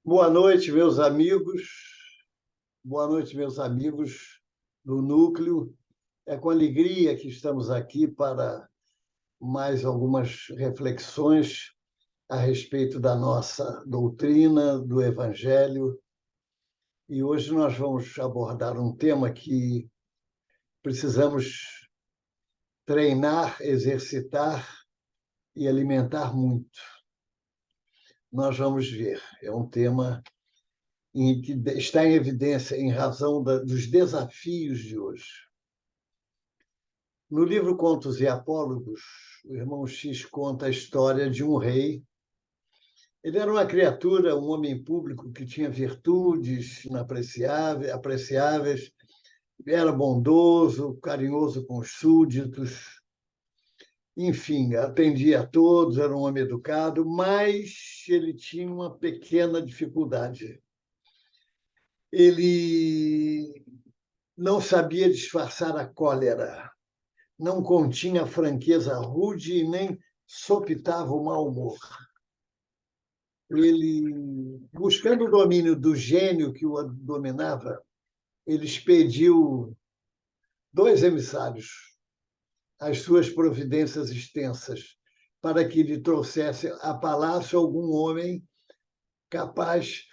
Boa noite, meus amigos. Boa noite, meus amigos do Núcleo. É com alegria que estamos aqui para mais algumas reflexões a respeito da nossa doutrina, do Evangelho. E hoje nós vamos abordar um tema que precisamos treinar, exercitar e alimentar muito. Nós vamos ver. É um tema que está em evidência em razão dos desafios de hoje. No livro Contos e Apólogos, o irmão X conta a história de um rei. Ele era uma criatura, um homem público que tinha virtudes apreciáveis, era bondoso, carinhoso com os súditos, enfim, atendia a todos, era um homem educado, mas ele tinha uma pequena dificuldade. Ele não sabia disfarçar a cólera, não continha franqueza rude e nem sopitava o mau humor. Ele, buscando o domínio do gênio que o dominava, ele expediu dois emissários às suas providências extensas para que lhe trouxesse a palácio algum homem capaz,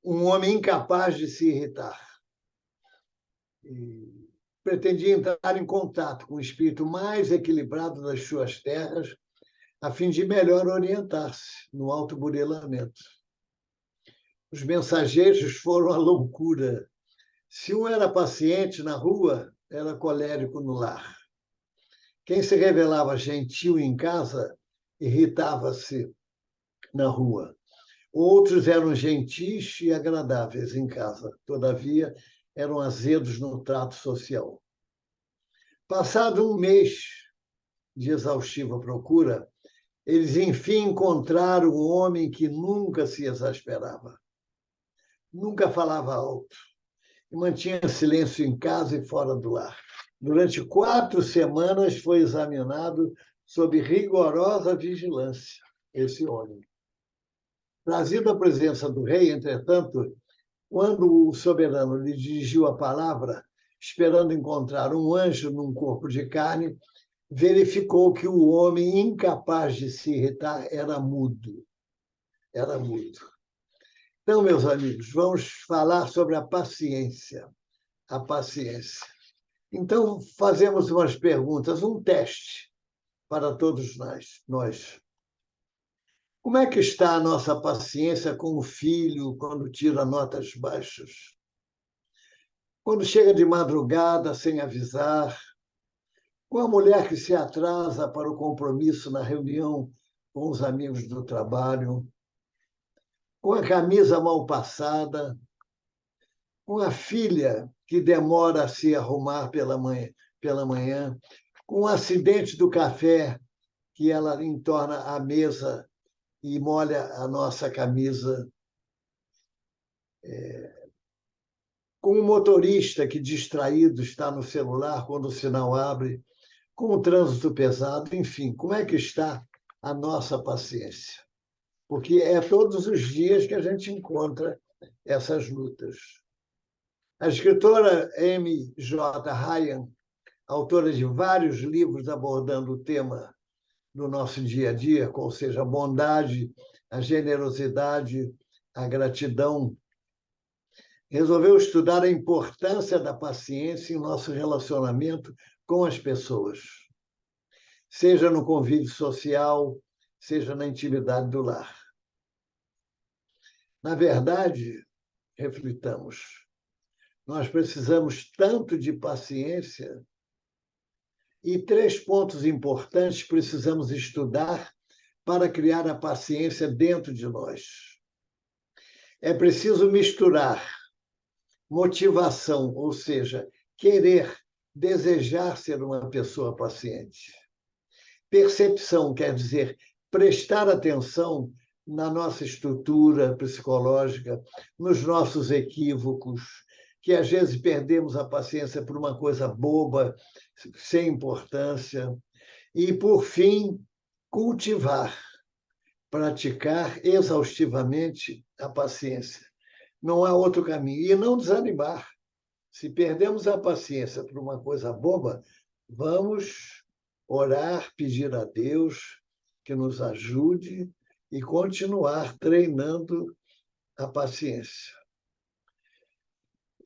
um homem incapaz de se irritar. E pretendia entrar em contato com o espírito mais equilibrado das suas terras, a fim de melhor orientar-se no autoburilamento. Os mensageiros foram à loucura. Se um era paciente na rua, era colérico no lar. Quem se revelava gentil em casa, irritava-se na rua. Outros eram gentis e agradáveis em casa, todavia eram azedos no trato social. Passado um mês de exaustiva procura, eles enfim encontraram um homem que nunca se exasperava, nunca falava alto e mantinha silêncio em casa e fora do lar. Durante 4 semanas foi examinado sob rigorosa vigilância esse homem. Trazido à presença do rei, entretanto, quando o soberano lhe dirigiu a palavra, esperando encontrar um anjo num corpo de carne, verificou que o homem incapaz de se irritar era mudo. Era mudo. Então, meus amigos, vamos falar sobre a paciência. A paciência. Então, fazemos umas perguntas, um teste para todos nós. Como é que está a nossa paciência com o filho quando tira notas baixas? Quando chega de madrugada sem avisar? Com a mulher que se atrasa para o compromisso na reunião com os amigos do trabalho? Com a camisa mal passada? Com a filha que demora a se arrumar pela manhã? Com o acidente do café que ela entorna a mesa e molha a nossa camisa? Com o motorista que, distraído, está no celular quando o sinal abre? Com o trânsito pesado? Enfim, como é que está a nossa paciência? Porque é todos os dias que a gente encontra essas lutas. A escritora M.J. Ryan, autora de vários livros abordando o tema do nosso dia a dia, ou seja, a bondade, a generosidade, a gratidão, resolveu estudar a importância da paciência em nosso relacionamento com as pessoas, seja no convívio social, seja na intimidade do lar. Na verdade, reflitamos, nós precisamos tanto de paciência e 3 pontos importantes precisamos estudar para criar a paciência dentro de nós. É preciso misturar motivação, ou seja, querer, desejar ser uma pessoa paciente. Percepção quer dizer prestar atenção na nossa estrutura psicológica, nos nossos equívocos, que às vezes perdemos a paciência por uma coisa boba, sem importância. E, por fim, cultivar. praticar exaustivamente a paciência. Não há outro caminho. E não desanimar. Se perdemos a paciência por uma coisa boba, vamos orar, pedir a Deus que nos ajude e continuar treinando a paciência.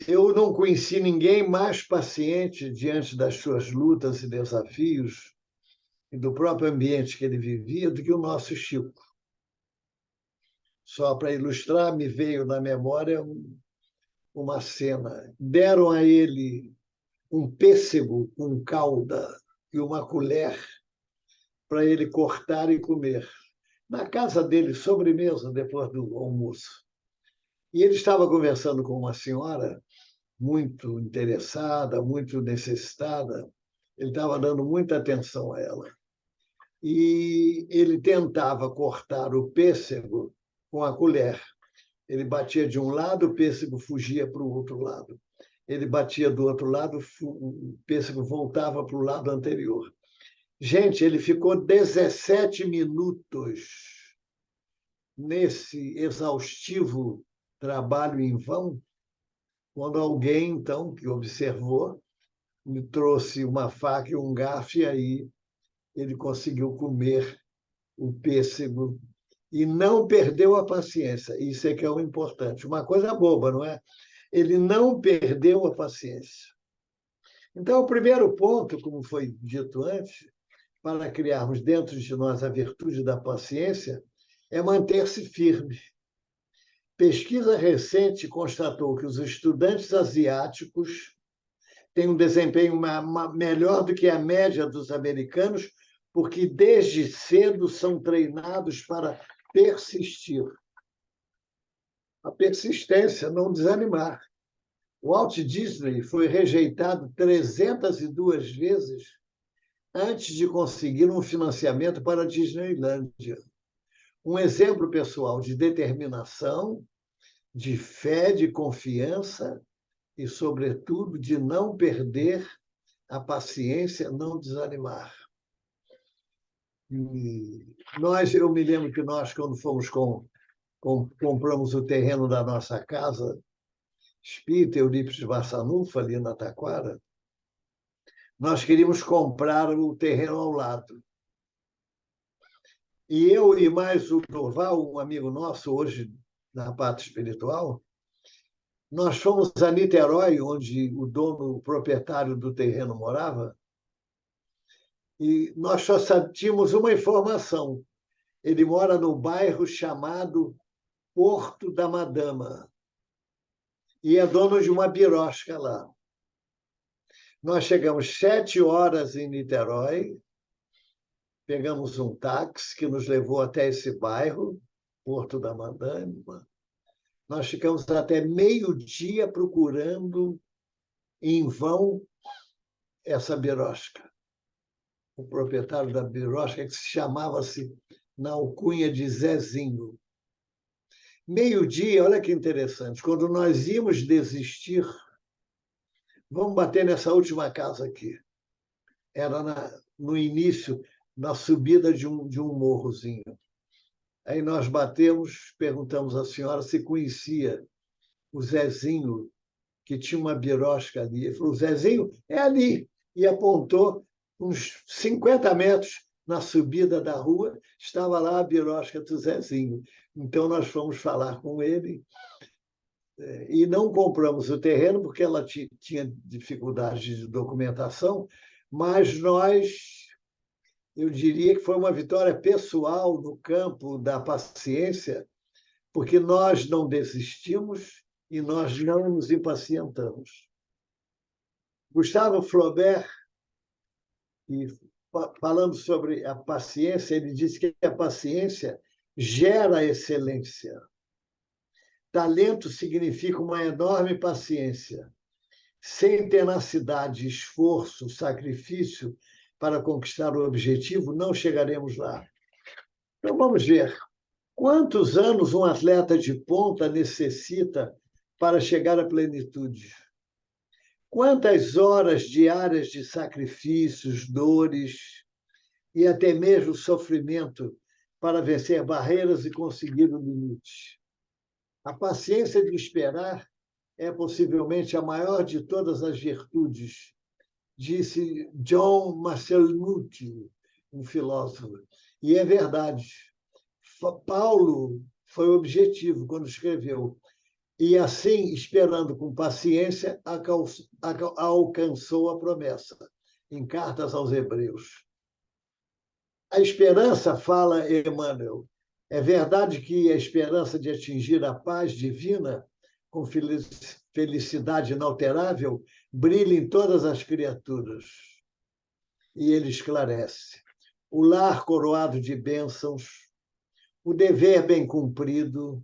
Eu não conheci ninguém mais paciente diante das suas lutas e desafios e do próprio ambiente que ele vivia do que o nosso Chico. Só para ilustrar, me veio na memória uma cena. Deram a ele um pêssego com cauda e uma colher para ele cortar e comer. Na casa dele, sobremesa, depois do almoço. E ele estava conversando com uma senhora muito interessada, muito necessitada. Ele estava dando muita atenção a ela. E ele tentava cortar o pêssego com a colher. Ele batia de um lado, o pêssego fugia para o outro lado. Ele batia do outro lado, o pêssego voltava para o lado anterior. Gente, ele ficou 17 minutos nesse exaustivo trabalho em vão, quando alguém, então, que observou, me trouxe uma faca e um garfo, e aí ele conseguiu comer o pêssego e não perdeu a paciência. Isso é que é o importante. Uma coisa boba, não é? Ele não perdeu a paciência. Então, o primeiro ponto, como foi dito antes, para criarmos dentro de nós a virtude da paciência, é manter-se firme. Pesquisa recente constatou que os estudantes asiáticos têm um desempenho melhor do que a média dos americanos, porque desde cedo são treinados para persistir. A persistência, não desanimar. O Walt Disney foi rejeitado 302 vezes antes de conseguir um financiamento para a Disneylândia. Um exemplo pessoal de determinação, de fé, de confiança e, sobretudo, de não perder a paciência, não desanimar. Eu me lembro que nós, quando fomos compramos o terreno da nossa casa, Espírita Eurípides Vassanufo, ali na Taquara, nós queríamos comprar o terreno ao lado. E eu e mais o Dorval, um amigo nosso, hoje na parte espiritual, nós fomos a Niterói, onde o dono, o proprietário do terreno morava, e nós só tínhamos uma informação. Ele mora no bairro chamado Porto da Madama e é dono de uma birosca lá. Nós chegamos 7 horas em Niterói, pegamos um táxi que nos levou até esse bairro, Porto da Madama. Nós ficamos até meio-dia procurando em vão essa birosca. O proprietário da birosca, que se chamava-se na alcunha de Zezinho. Meio-dia, olha que interessante, quando nós íamos desistir, vamos bater nessa última casa aqui. Era no início, na subida de um morrozinho. Aí nós batemos, perguntamos à senhora se conhecia o Zezinho, que tinha uma birosca ali. Ele falou, o Zezinho é ali. E apontou uns 50 metros na subida da rua, estava lá a birosca do Zezinho. Então, nós fomos falar com ele e não compramos o terreno, porque ela tinha dificuldade de documentação, mas eu diria que foi uma vitória pessoal no campo da paciência, porque nós não desistimos e nós não nos impacientamos. Gustavo Flaubert, falando sobre a paciência, ele disse que a paciência gera excelência. Talento significa uma enorme paciência. Sem tenacidade, esforço, sacrifício para conquistar o objetivo, não chegaremos lá. Então, vamos ver. Quantos anos um atleta de ponta necessita para chegar à plenitude? Quantas horas diárias de sacrifícios, dores e até mesmo sofrimento para vencer barreiras e conseguir o limite. A paciência de esperar é possivelmente a maior de todas as virtudes, disse John Marcelnucci, um filósofo. E é verdade. Paulo foi objetivo quando escreveu: e assim, esperando com paciência, alcançou a promessa, em Cartas aos Hebreus. A esperança, fala Emmanuel, é verdade que a esperança de atingir a paz divina, com felicidade inalterável, brilha em todas as criaturas. E ele esclarece: o lar coroado de bênçãos, o dever bem cumprido,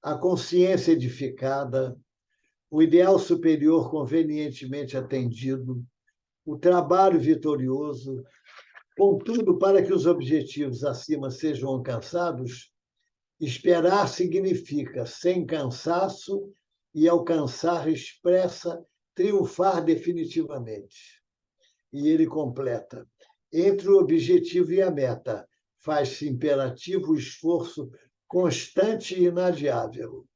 a consciência edificada, o ideal superior convenientemente atendido, o trabalho vitorioso. Contudo, para que os objetivos acima sejam alcançados, esperar significa, sem cansaço e alcançar expressa, triunfar definitivamente. E ele completa: entre o objetivo e a meta, faz-se imperativo o esforço constante e inadiável.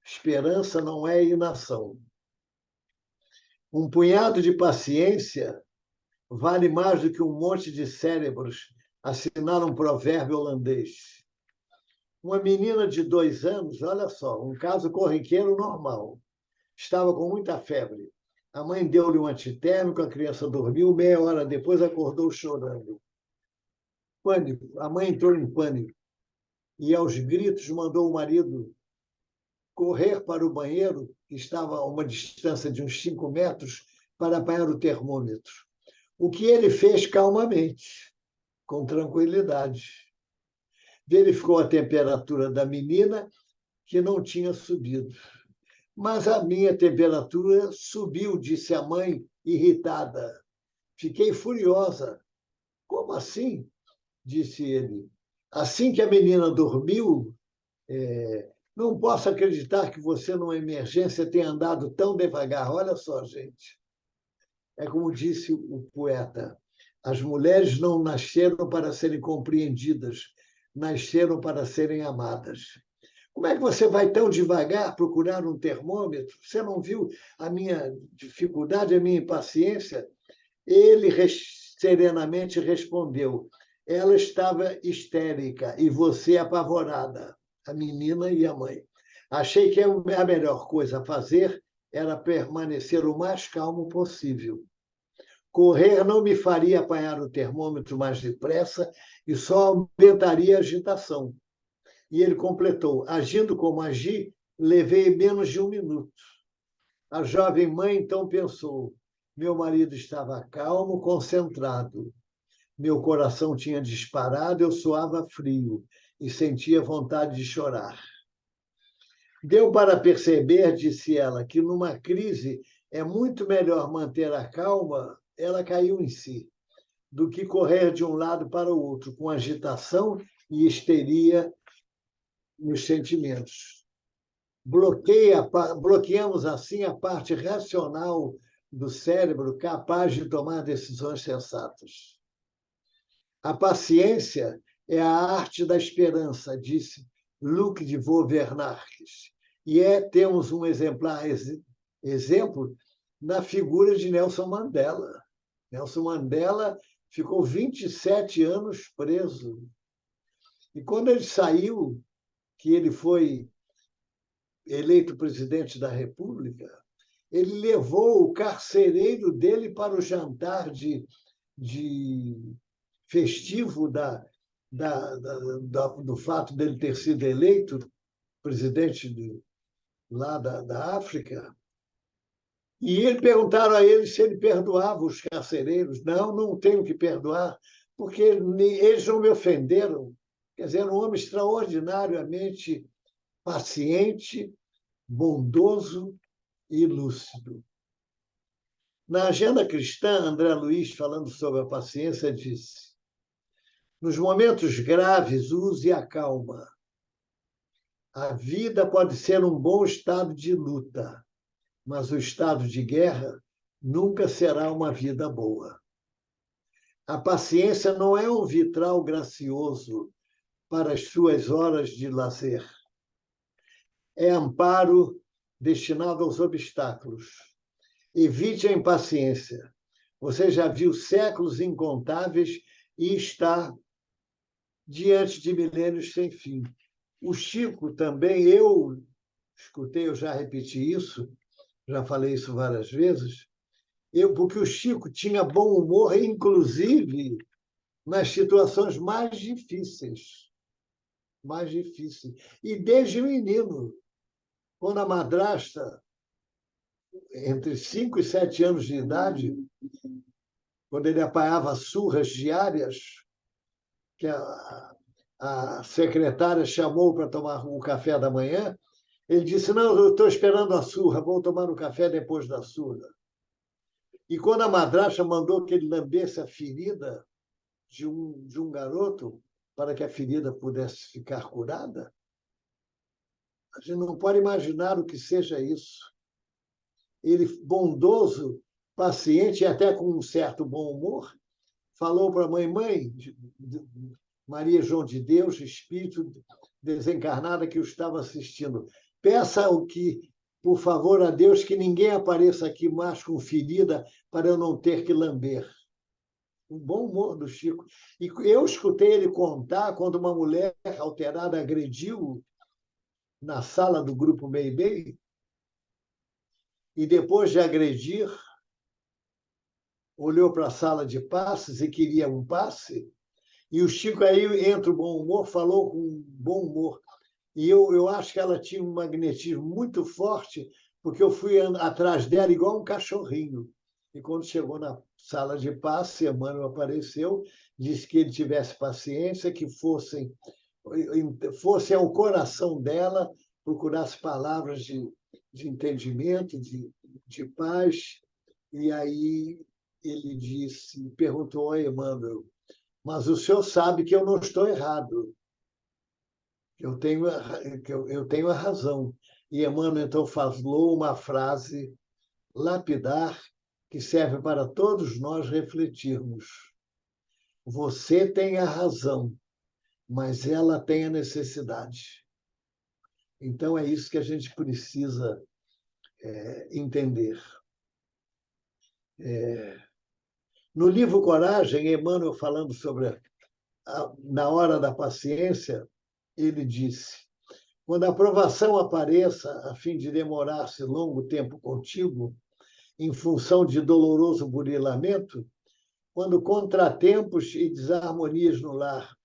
Esperança não é inação. Um punhado de paciência vale mais do que um monte de cérebros, assinala um provérbio holandês. Uma menina de 2 anos, olha só, um caso corriqueiro normal, estava com muita febre. A mãe deu-lhe um antitérmico, a criança dormiu, meia hora depois acordou chorando. Pânico, a mãe entrou em pânico e, aos gritos, mandou o marido correr para o banheiro, que estava a uma distância de uns 5 metros, para apanhar o termômetro. O que ele fez calmamente, com tranquilidade. Verificou a temperatura da menina, que não tinha subido. Mas a minha temperatura subiu, disse a mãe, irritada. Fiquei furiosa. Como assim? Disse ele. Assim que a menina dormiu, não posso acreditar que você, numa emergência, tenha andado tão devagar. Olha só, gente. É como disse o poeta: as mulheres não nasceram para serem compreendidas, nasceram para serem amadas. Como é que você vai tão devagar procurar um termômetro? Você não viu a minha dificuldade, a minha impaciência? Ele serenamente respondeu: ela estava histérica e você apavorada, a menina e a mãe. Achei que a melhor coisa a fazer era permanecer o mais calmo possível. Correr não me faria apanhar o termômetro mais depressa e só aumentaria a agitação. E ele completou: agindo como agi, levei menos de 1 minuto. A jovem mãe então pensou: meu marido estava calmo, concentrado. Meu coração tinha disparado, eu suava frio e sentia vontade de chorar. Deu para perceber, disse ela, que numa crise é muito melhor manter a calma. Ela caiu em si, do que correr de um lado para o outro, com agitação e histeria nos sentimentos. Bloqueamos, assim, a parte racional do cérebro capaz de tomar decisões sensatas. A paciência é a arte da esperança, disse Luc de Vauvernaerts. E temos um exemplo na figura de Nelson Mandela. Nelson Mandela ficou 27 anos preso. E quando ele saiu, que ele foi eleito presidente da República, ele levou o carcereiro dele para o jantar de festivo do fato dele ter sido eleito presidente lá da África. E perguntaram a ele se ele perdoava os carcereiros. Não, não tenho que perdoar, porque eles não me ofenderam. Quer dizer, era um homem extraordinariamente paciente, bondoso e lúcido. Na agenda cristã, André Luiz, falando sobre a paciência, disse: nos momentos graves, use a calma. A vida pode ser um bom estado de luta, mas o estado de guerra nunca será uma vida boa. A paciência não é um vitral gracioso para as suas horas de lazer. É amparo destinado aos obstáculos. Evite a impaciência. Você já viu séculos incontáveis e está diante de milênios sem fim. O Chico também, eu escutei, eu já repeti isso, já falei isso várias vezes, porque o Chico tinha bom humor, inclusive nas situações mais difíceis. Mais difíceis. E desde menino, quando a madrasta, entre 5 e 7 anos de idade, quando ele apanhava surras diárias, que a secretária chamou para tomar o café da manhã, ele disse: não, eu estou esperando a surra, vou tomar o café depois da surra. E quando a madrasta mandou que ele lambesse a ferida de um garoto, para que a ferida pudesse ficar curada, a gente não pode imaginar o que seja isso. Ele, bondoso, paciente e até com um certo bom humor, falou para a mãe, Maria João de Deus, espírito desencarnada que o estava assistindo, peça o que, por favor, a Deus, que ninguém apareça aqui mais com ferida para eu não ter que lamber. O bom humor do Chico. E eu escutei ele contar quando uma mulher alterada agrediu na sala do grupo Meibei, e depois de agredir, olhou para a sala de passes e queria um passe, e o Chico aí, entre o bom humor, falou com bom humor. E eu acho que ela tinha um magnetismo muito forte, porque eu fui atrás dela igual um cachorrinho. E quando chegou na sala de passe, Emmanuel apareceu, disse que ele tivesse paciência, que fosse ao coração dela, procurasse palavras de entendimento, de paz. E aí ele disse, perguntou a Emmanuel: mas o senhor sabe que eu não estou errado, eu tenho a razão. E Emmanuel então falou uma frase lapidar que serve para todos nós refletirmos. Você tem a razão, mas ela tem a necessidade. Então é isso que a gente precisa entender. No livro Coragem, Emmanuel, falando sobre na hora da paciência, ele disse: quando a aprovação apareça, a fim de demorar-se longo tempo contigo, em função de doloroso burilamento, quando contratempos e desarmonias no lar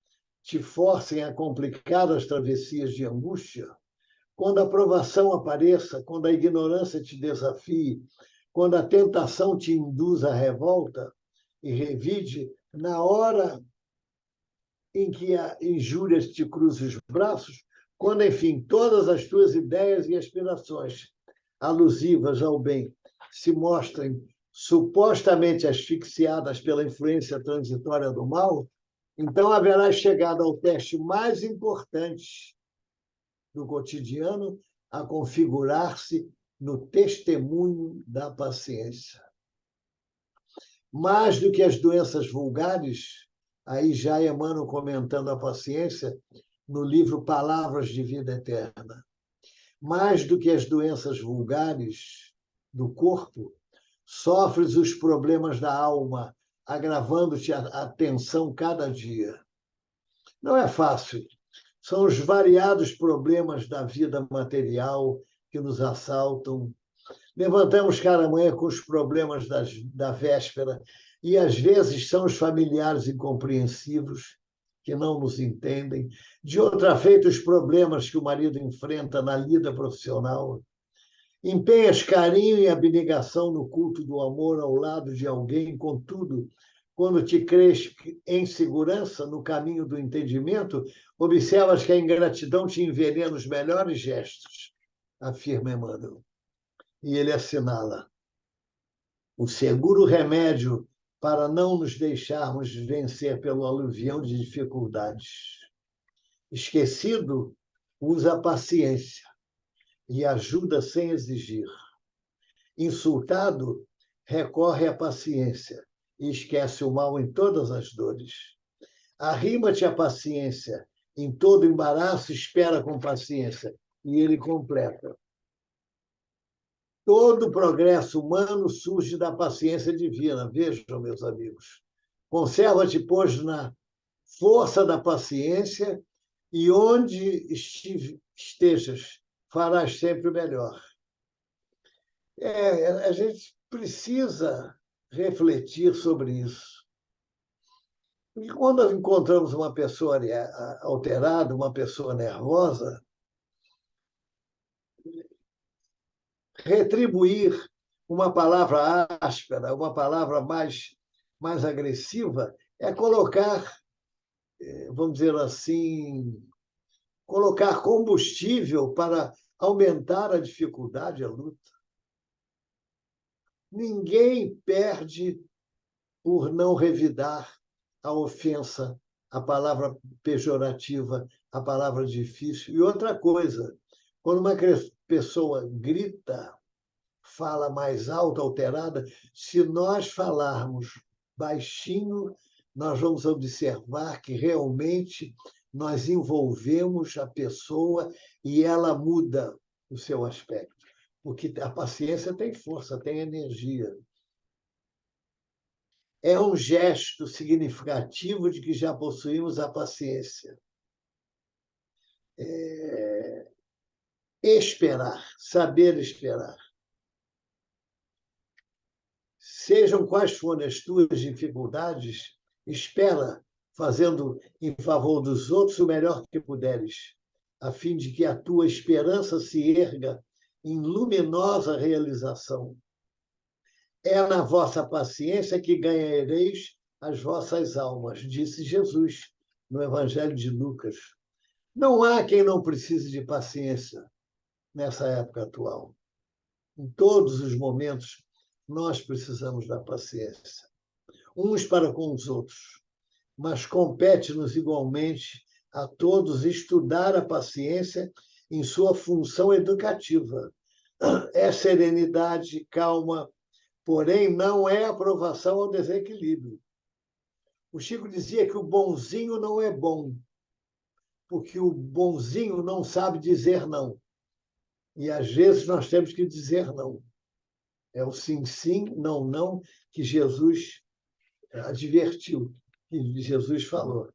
te forcem a complicar as travessias de angústia, quando a aprovação apareça, quando a ignorância te desafie, quando a tentação te induza à revolta e revide, na hora em que a injúria te cruza os braços, quando, enfim, todas as tuas ideias e aspirações alusivas ao bem se mostrem supostamente asfixiadas pela influência transitória do mal, então haverá chegado ao teste mais importante do cotidiano, a configurar-se no testemunho da paciência. Mais do que as doenças vulgares, aí já Emmanuel comentando a paciência no livro Palavras de Vida Eterna, mais do que as doenças vulgares do corpo, sofres os problemas da alma, agravando-te a tensão cada dia. Não é fácil. São os variados problemas da vida material que nos assaltam. Levantamos cada manhã com os problemas da véspera, e às vezes são os familiares incompreensivos que não nos entendem. De outra feita, os problemas que o marido enfrenta na lida profissional. Empenhas carinho e abnegação no culto do amor ao lado de alguém, contudo, quando te crês em segurança no caminho do entendimento, observas que a ingratidão te envenena os melhores gestos, afirma Emmanuel. E ele assinala: o seguro remédio para não nos deixarmos vencer pelo aluvião de dificuldades. Esquecido, usa a paciência e ajuda sem exigir. Insultado, recorre à paciência e esquece o mal em todas as dores. Arrima-te à paciência Em todo embaraço, espera com paciência. E ele completa. Todo progresso humano surge da paciência divina. Vejam, meus amigos. Conserva-te, pois, na força da paciência e onde estejas, farás sempre o melhor. A gente precisa refletir sobre isso. E quando encontramos uma pessoa alterada, uma pessoa nervosa, retribuir uma palavra áspera, uma palavra mais agressiva, é colocar, vamos dizer assim, colocar combustível para aumentar a dificuldade, a luta. Ninguém perde por não revidar a ofensa, a palavra pejorativa, a palavra difícil. E outra coisa, quando uma pessoa grita, fala mais alto, alterada, se nós falarmos baixinho, nós vamos observar que realmente nós envolvemos a pessoa e ela muda o seu aspecto. Porque a paciência tem força, tem energia. É um gesto significativo de que já possuímos a paciência. Esperar, saber esperar. Sejam quais forem as tuas dificuldades, espera, fazendo em favor dos outros o melhor que puderes, a fim de que a tua esperança se erga em luminosa realização. É na vossa paciência que ganhareis as vossas almas, disse Jesus no Evangelho de Lucas. Não há quem não precise de paciência nessa época atual. Em todos os momentos, nós precisamos da paciência, uns para com os outros, mas compete-nos igualmente a todos estudar a paciência em sua função educativa. É serenidade, calma, porém não é aprovação ao desequilíbrio. O Chico dizia que o bonzinho não é bom, porque o bonzinho não sabe dizer não. E às vezes nós temos que dizer não. É o sim, sim, não, não, que Jesus advertiu, que Jesus falou.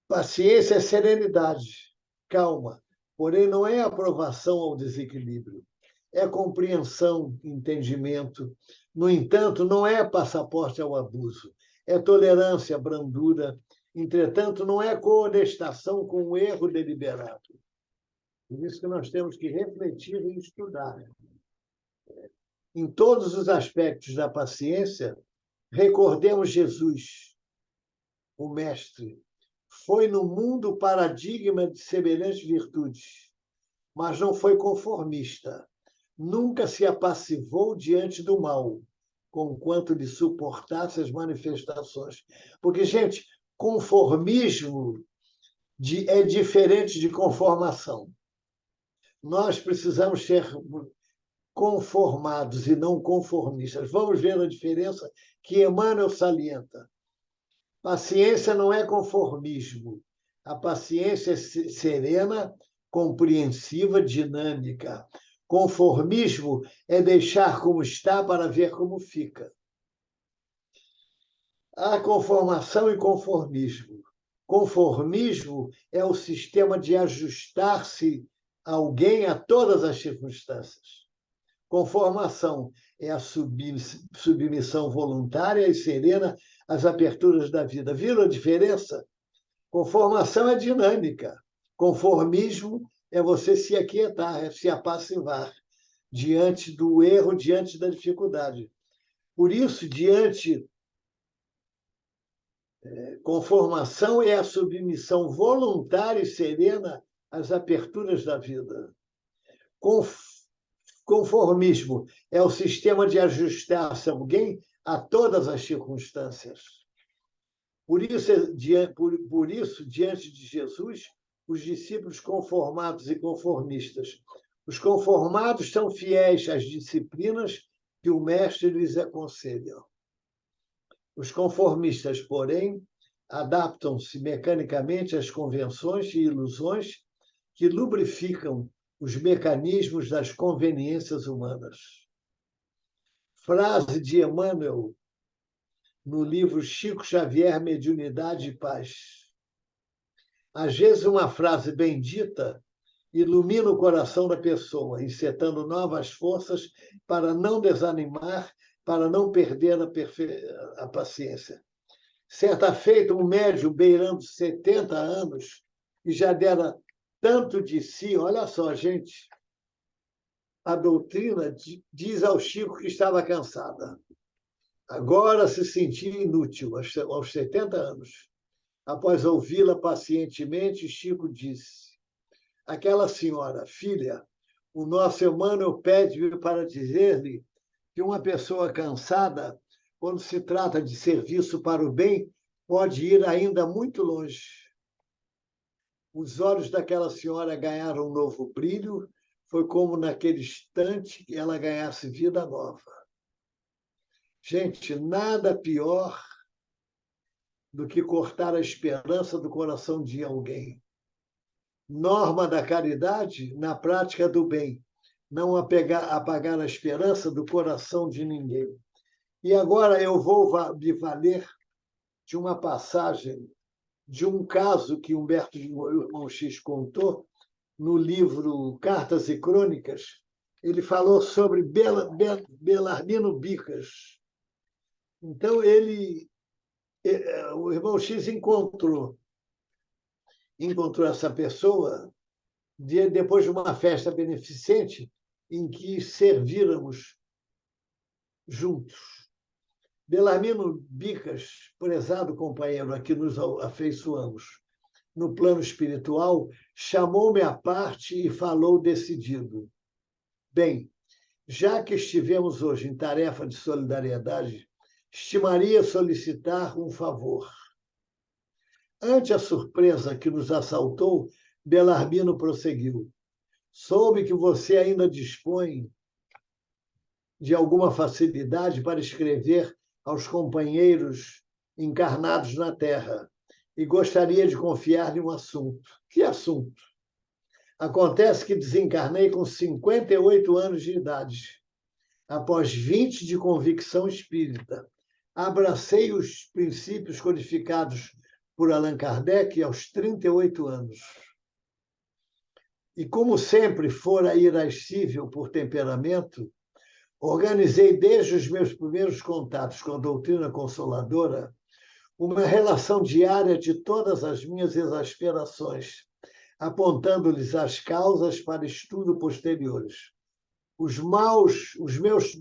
Paciência é serenidade, calma, porém não é aprovação ao desequilíbrio. É compreensão, entendimento. No entanto, não é passaporte ao abuso. É tolerância, brandura. Entretanto, não é coonestação com o erro deliberado. Por isso que nós temos que refletir e estudar. Em todos os aspectos da paciência, recordemos Jesus, o Mestre. Foi no mundo o paradigma de semelhantes virtudes, mas não foi conformista. Nunca se apassivou diante do mal, conquanto lhe suportasse as manifestações. Porque, gente, conformismo é diferente de conformação. Nós precisamos ser conformados e não conformistas. Vamos ver a diferença que Emmanuel salienta. Paciência não é conformismo. A paciência é serena, compreensiva, dinâmica. Conformismo é deixar como está para ver como fica. Há conformação e conformismo. Conformismo é o sistema de ajustar-se alguém a todas as circunstâncias. Conformação é a submissão voluntária e serena às aperturas da vida. Viram a diferença? Conformação é dinâmica. Conformismo é você se aquietar, é se apassivar diante do erro, diante da dificuldade. Por isso, conformação é a submissão voluntária e serena às aperturas da vida. Conformismo é o sistema de ajustar-se alguém a todas as circunstâncias. Por isso, diante de Jesus, os discípulos conformados e conformistas. Os conformados são fiéis às disciplinas que o mestre lhes aconselha. Os conformistas, porém, adaptam-se mecanicamente às convenções e ilusões que lubrificam os mecanismos das conveniências humanas. Frase de Emmanuel, no livro Chico Xavier, Mediunidade e Paz. Às vezes, uma frase bendita ilumina o coração da pessoa, incitando novas forças para não desanimar, para não perder a paciência. Certa feita, um médium beirando 70 anos, e já dera tanto de si, olha só, gente, a doutrina diz ao Chico que estava cansada. Agora se sentia inútil, aos 70 anos. Após ouvi-la pacientemente, Chico disse: aquela senhora, filha, o nosso Emmanuel pede-me para dizer-lhe que uma pessoa cansada, quando se trata de serviço para o bem, pode ir ainda muito longe. Os olhos daquela senhora ganharam um novo brilho, foi como naquele instante que ela ganhasse vida nova. Gente, nada pior do que cortar a esperança do coração de alguém. Norma da caridade na prática do bem, não apagar a esperança do coração de ninguém. E agora eu vou me valer de uma passagem, de um caso que Humberto de Irmão X contou no livro Cartas e Crônicas. Ele falou sobre Belarmino Bicas. Então, o Irmão X encontrou essa pessoa depois de uma festa beneficente em que servíramos juntos. Belarmino Bicas, prezado companheiro a que nos afeiçoamos no plano espiritual, chamou-me à parte e falou decidido. Bem, já que estivemos hoje em tarefa de solidariedade, estimaria solicitar um favor. Ante a surpresa que nos assaltou, Belarmino prosseguiu. Soube que você ainda dispõe de alguma facilidade para escrever aos companheiros encarnados na Terra e gostaria de confiar-lhe um assunto. Que assunto? Acontece que desencarnei com 58 anos de idade. Após 20 de convicção espírita, abracei os princípios codificados por Allan Kardec aos 38 anos. E como sempre fora irascível por temperamento, organizei desde os meus primeiros contatos com a doutrina consoladora uma relação diária de todas as minhas exasperações, apontando-lhes as causas para estudo posteriores. Os meus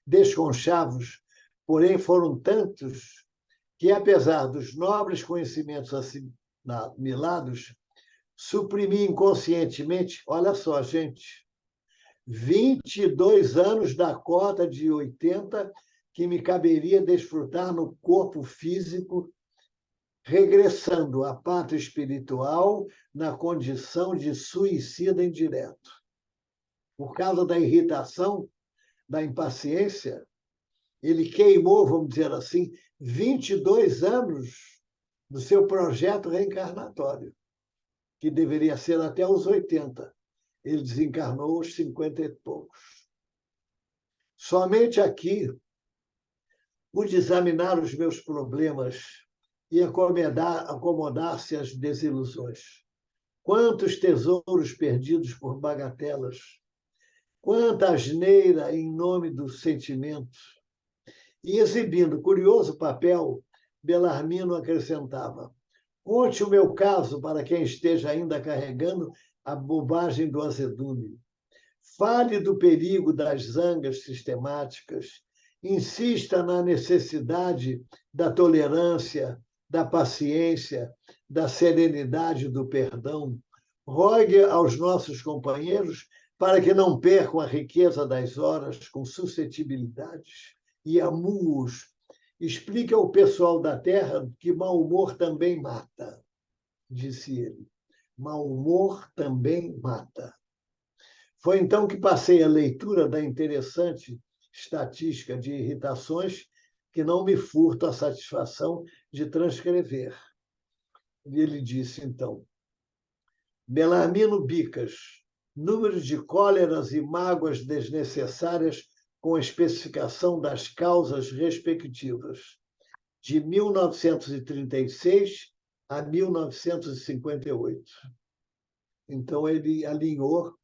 desconchavos, porém, foram tantos que, apesar dos nobres conhecimentos assimilados, suprimi inconscientemente, olha só, gente, 22 anos da cota de 80 que me caberia desfrutar no corpo físico, regressando à pátria espiritual na condição de suicida indireto. Por causa da irritação, da impaciência, ele queimou, vamos dizer assim, 22 anos do seu projeto reencarnatório, que deveria ser até os 80. Ele desencarnou aos 50 e poucos. Somente aqui pude examinar os meus problemas e acomodar-se às desilusões. Quantos tesouros perdidos por bagatelas! Quanta asneira em nome do sentimento! E exibindo curioso papel, Belarmino acrescentava: conte o meu caso para quem esteja ainda carregando a bobagem do azedume. Fale do perigo das zangas sistemáticas. Insista na necessidade da tolerância, da paciência, da serenidade do perdão. Rogue aos nossos companheiros para que não percam a riqueza das horas com suscetibilidades e amurros. Explique ao pessoal da Terra que mau humor também mata, disse ele. Mau humor também mata. Foi então que passei a leitura da interessante estatística de irritações que não me furto a satisfação de transcrever. E ele disse, então, Belarmino Bicas, número de cóleras e mágoas desnecessárias com a especificação das causas respectivas, de 1936 a 1958. Então, ele alinhou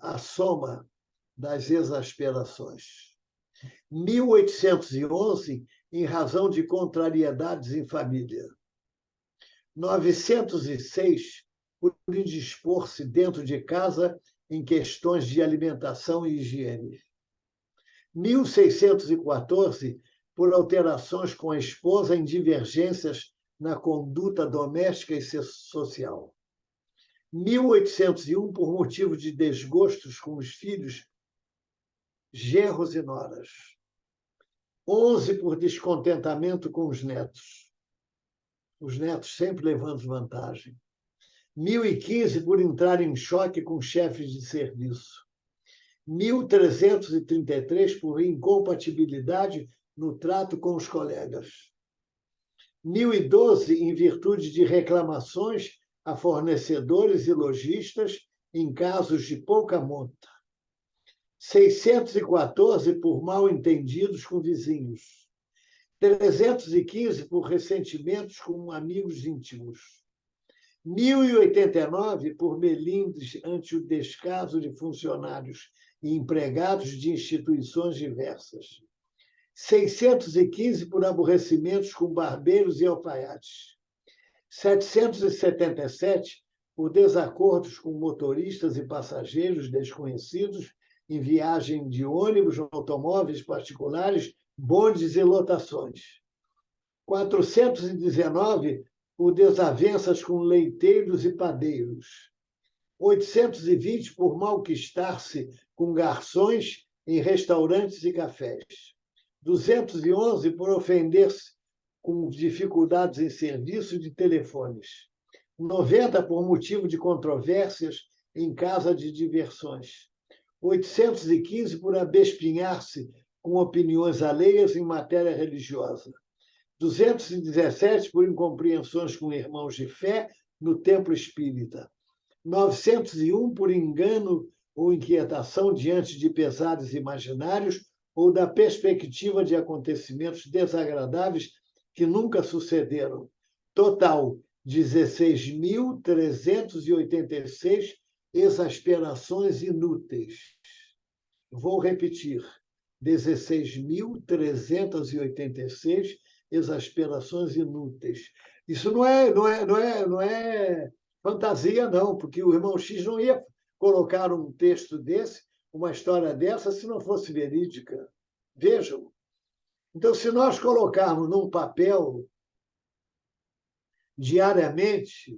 a soma das exasperações. 1811, em razão de contrariedades em família. 906, por indispor-se dentro de casa em questões de alimentação e higiene. 1614, por alterações com a esposa em divergências na conduta doméstica e social. 1801, por motivo de desgostos com os filhos, genros e noras. 11, por descontentamento com os netos sempre levando vantagem. 1015, por entrar em choque com chefes de serviço. 1333, por incompatibilidade no trato com os colegas. 1012, em virtude de reclamações a fornecedores e lojistas em casos de pouca monta. 614, por mal-entendidos com vizinhos. 315, por ressentimentos com amigos íntimos. 1089, por melindres ante o descaso de funcionários e empregados de instituições diversas. 615, por aborrecimentos com barbeiros e alfaiates. 777, por desacordos com motoristas e passageiros desconhecidos em viagem de ônibus, automóveis particulares, bondes e lotações. 419, por desavenças com leiteiros e padeiros. 820, por malquistar-se com garçons em restaurantes e cafés. 211, por ofender-se com dificuldades em serviço de telefones. 90, por motivo de controvérsias em casa de diversões. 815, por abespinhar-se com opiniões alheias em matéria religiosa. 217, por incompreensões com irmãos de fé no templo espírita. 901, por engano ou inquietação diante de pesares imaginários ou da perspectiva de acontecimentos desagradáveis que nunca sucederam. Total, 16.386 exasperações inúteis. Vou repetir, 16.386 exasperações inúteis. Isso não é fantasia, não, porque o irmão X não ia colocar um texto desse, uma história dessa, se não fosse verídica. Vejam. Então, se nós colocarmos num papel diariamente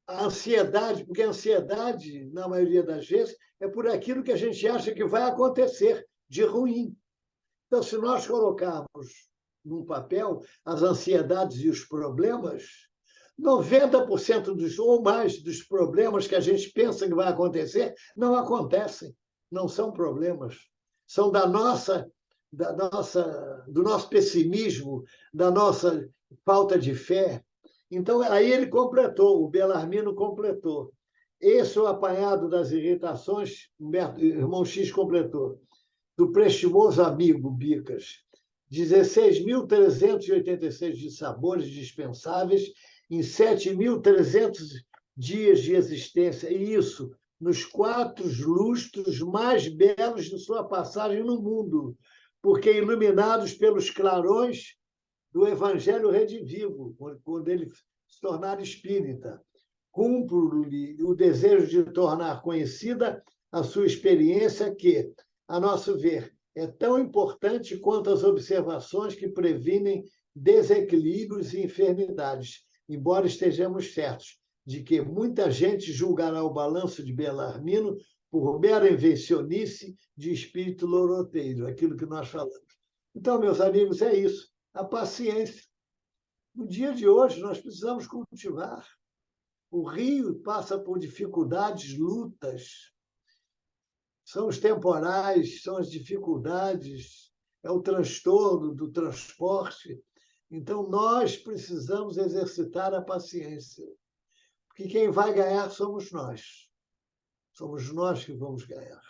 a ansiedade, porque a ansiedade, na maioria das vezes, é por aquilo que a gente acha que vai acontecer de ruim. Então, se nós colocarmos num papel as ansiedades e os problemas, 90% ou mais dos problemas que a gente pensa que vai acontecer não acontecem, não são problemas. São do nosso pessimismo, da nossa falta de fé. Então, aí ele completou, o Belarmino completou. Esse é o apanhado das irritações, o irmão X completou, do prestimoso amigo Bicas. 16.386 dissabores dispensáveis em 7.300 dias de existência, e isso nos 4 lustros mais belos de sua passagem no mundo, porque iluminados pelos clarões do Evangelho redivivo, quando ele se tornar espírita. Cumpro-lhe o desejo de tornar conhecida a sua experiência que, a nosso ver, é tão importante quanto as observações que previnem desequilíbrios e enfermidades, embora estejamos certos de que muita gente julgará o balanço de Belarmino por mera invencionice de espírito loroteiro, aquilo que nós falamos. Então, meus amigos, é isso. A paciência. No dia de hoje, nós precisamos cultivar. O rio passa por dificuldades, lutas. São os temporais, são as dificuldades, é o transtorno do transporte. Então, nós precisamos exercitar a paciência, porque quem vai ganhar somos nós. Somos nós que vamos ganhar.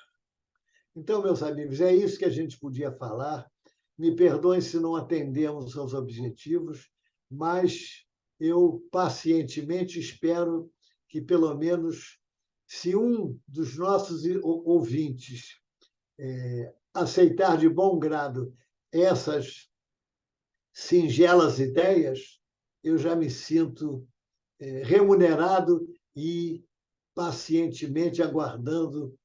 Então, meus amigos, é isso que a gente podia falar. Me perdoem se não atendemos aos objetivos, mas eu pacientemente espero que, pelo menos, se um dos nossos ouvintes aceitar de bom grado essas singelas ideias, eu já me sinto remunerado e pacientemente aguardando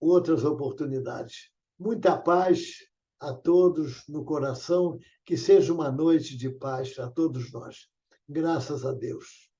outras oportunidades. Muita paz a todos no coração, que seja uma noite de paz a todos nós. Graças a Deus.